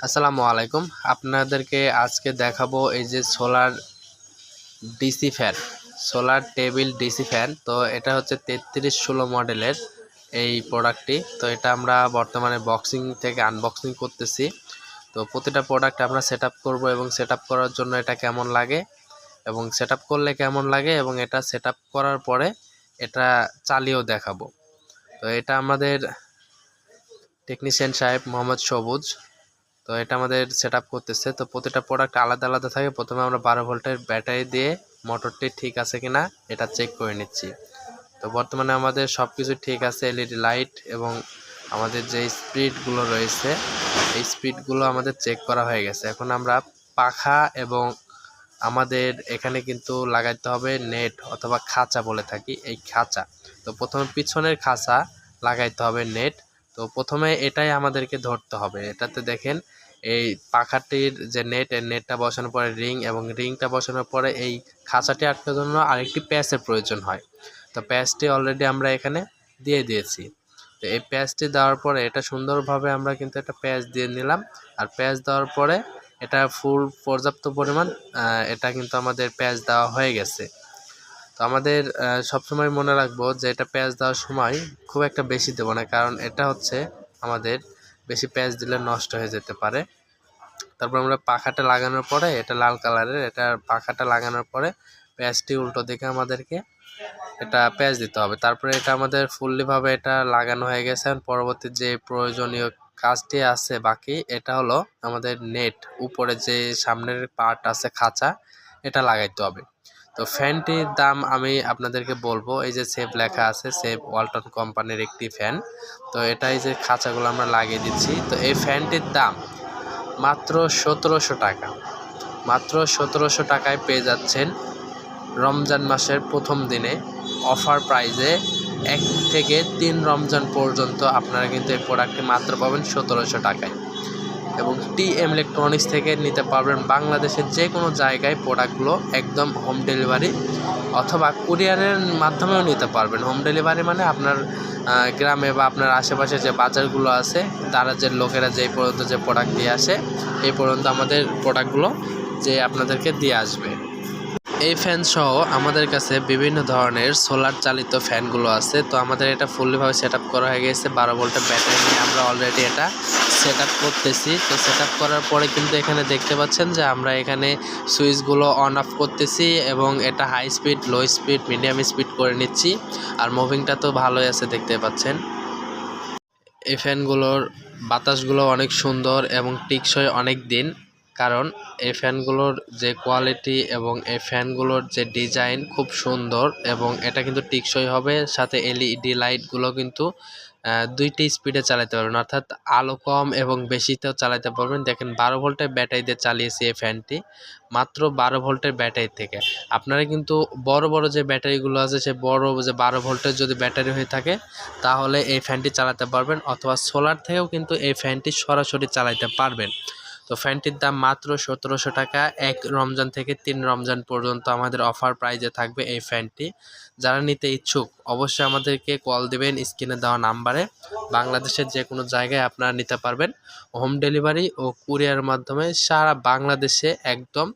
আসসালামু আলাইকুম। আপনাদেরকে আজকে দেখাবো এই যে DC fan solar table DC fan. তো এটা হচ্ছে 3316 মডেলের এই প্রোডাক্টটি। তো এটা আমরা বর্তমানে বক্সিং থেকে আনবক্সিং করতেছি। তো প্রতিটা প্রোডাক্ট আমরা সেট আপ করবো এবং সেট আপ করার জন্য এটা কেমন লাগে এবং সেট আপ করলে কেমন লাগে এবং এটা সেট আপ করার পরে এটা চালিয়েও দেখাবো। তো এটা আমাদের টেকনিশিয়ান সাহেব মোহাম্মদ সবুজ। তো এটা আমাদের সেটআপ করতেছে। তো প্রতিটা প্রোডাক্ট আলাদা আলাদা থাকে। প্রথমে আমরা 12 ভোল্টের ব্যাটারি দিয়ে মোটরটি ঠিক আছে কিনা এটা চেক করে নিচ্ছি। তো বর্তমানে আমাদের সবকিছু ঠিক আছে, এলইডি লাইট এবং আমাদের যে স্পিডগুলো রয়েছে এই স্পিডগুলো আমাদের চেক করা হয়ে গেছে। এখন আমরা পাখা এবং আমাদের এখানে কিন্তু লাগাইতে হবে নেট অথবা খাঁচা বলে থাকি, এই খাঁচা। তো প্রথমে পিছনের খাঁচা লাগাইতে হবে নেট। তো প্রথমে এটাই আমাদেরকে ধরতে হবে। এটাতে দেখেন এই পাখাটির যে নেটটা বসানোর পরে রিং এবং রিংটা বসানোর পরে এই খাঁচাটি আটকানোর জন্য আরেকটি প্যাচের প্রয়োজন হয়। তো প্যাচটি অলরেডি আমরা এখানে দিয়ে দিয়েছি। তো এই প্যাচটি দেওয়ার পরে এটা সুন্দরভাবে আমরা কিন্তু একটা প্যাচ দিয়ে নিলাম। আর প্যাচ দেওয়ার পরে এটা ফুল পর্যাপ্ত পরিমাণ এটা কিন্তু আমাদের প্যাচ দেওয়া হয়ে গেছে। তো আমাদের সবসময় মনে রাখবো যে এটা প্যাচ দেওয়ার সময় খুব একটা বেশি দেবো না, কারণ এটা হচ্ছে আমাদের বেশি প্যাচ দিলে নষ্ট হয়ে যেতে পারে। তারপর আমরা পাখাটা লাগানোর পরে এটা লাল কালারের, এটা পাখাটা লাগানোর পরে প্যাচটি উল্টো দিকে আমাদেরকে এটা প্যাচ দিতে হবে। তারপরে এটা আমাদের ফুললিভাবে এটা লাগানো হয়ে গেছে। পরবর্তী যে প্রয়োজনীয় কাজটি আছে বাকি, এটা হলো আমাদের নেট উপরে যে সামনের পার্ট আছে খাঁচা, এটা লাগাইতে হবে। তো ফ্যানটির দাম আমি আপনাদেরকে বলবো, এই যে সেভ লেখা আছে, সেভ ওয়ালটন কোম্পানির একটি ফ্যান। তো এটাই যে খাঁচাগুলো আমরা লাগিয়ে দিচ্ছি। তো এই ফ্যানটির দাম মাত্র 1700 টাকা। মাত্র 1700 টাকায় পেয়ে যাচ্ছেন রমজান মাসের প্রথম দিনে অফার প্রাইজে 1 থেকে 3 রমজান পর্যন্ত আপনারা কিন্তু এই প্রোডাক্টটি মাত্র পাবেন 1700 টাকায়। এবং টিএম ইলেকট্রনিক্স থেকে নিতে পারবেন বাংলাদেশের যে কোনো জায়গায় প্রোডাক্টগুলো একদম হোম ডেলিভারি অথবা কুরিয়ারের মাধ্যমেও নিতে পারবেন। হোম ডেলিভারি মানে আপনার গ্রামে বা আপনার আশেপাশে যে বাজারগুলো আছে তারা যে লোকেরা যেই পর্যন্ত যে প্রোডাক্ট দিয়ে আসে এই পর্যন্ত আমাদের প্রোডাক্টগুলো যে আপনাদেরকে দিয়ে আসবে। এই ফ্যান সহ আমাদের কাছে বিভিন্ন ধরনের সোলার চালিত ফ্যানগুলো আছে। তো আমাদের এটা ফুললিভাবে সেট আপ করা হয়ে গেছে। 12 ভোল্টের ব্যাটারি নিয়ে আমরা অলরেডি এটা সেট আপ করতেছি। তো সেট আপ করার পরে কিন্তু এখানে দেখতে পাচ্ছেন যে আমরা এখানে সুইচগুলো অন অফ করতেছি এবং এটা high speed, low speed, medium speed করে নিচ্ছি। আর মুভিংটা তো ভালোই আছে, দেখতে পাচ্ছেন। এই ফ্যানগুলোর বাতাসগুলো অনেক সুন্দর এবং টিকসই অনেক দিন, কারণ এই ফ্যানগুলোর যে কোয়ালিটি এবং এই ফ্যানগুলোর যে ডিজাইন খুব সুন্দর এবং এটা কিন্তু টিকসই হবে। সাথে এলইডি লাইটগুলো কিন্তু দুইটি স্পিডে চালাতে পারবেন, অর্থাৎ আলো কম এবং বেশিতেও চালাতে পারবেন। দেখেন 12 ভোল্টের ব্যাটারি দিয়ে চালিয়েছি এই ফ্যানটি, মাত্র 12 ভোল্টের ব্যাটারি থেকে। আপনারা কিন্তু বড় বড় যে ব্যাটারিগুলো আছে, সে বড় যে 12 ভোল্টের যদি ব্যাটারি হয়ে থাকে তাহলে এই ফ্যানটি চালাতে পারবেন, অথবা সোলার থেকেও কিন্তু এই ফ্যানটি সরাসরি চালাতে পারবেন। তো ফ্যানটির দাম মাত্র 1700 টাকা। 1 রমজান থেকে 3 রমজান পর্যন্ত আমাদের অফার প্রাইজে থাকবে এই ফ্যানটি। যারা নিতে ইচ্ছুক অবশ্যই আমাদেরকে কল দেবেন স্ক্রিনে দেওয়া নাম্বারে। বাংলাদেশের যে কোনো জায়গায় আপনারা নিতে পারবেন। হোম ডেলিভারি ও কুরিয়ার মাধ্যমে সারা বাংলাদেশে একদম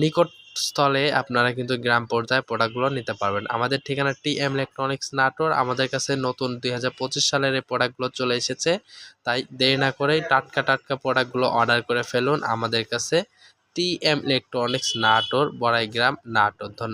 নিকট স্থলে আপনারা কিন্তু গ্রাম পর্যায়ে প্রোডাক্টগুলো নিতে পারবেন। আমাদের ঠিকানা টিএম ইলেকট্রনিক্স নাটোর। আমাদের কাছে নতুন 2025 সালের এই প্রোডাক্টগুলো চলে এসেছে, তাই দেরি না করেই টাটকা টাটকা প্রোডাক্টগুলো অর্ডার করে ফেলুন আমাদের কাছে। TM electronics Natore, Baraigram, Natore. ধন্যবাদ।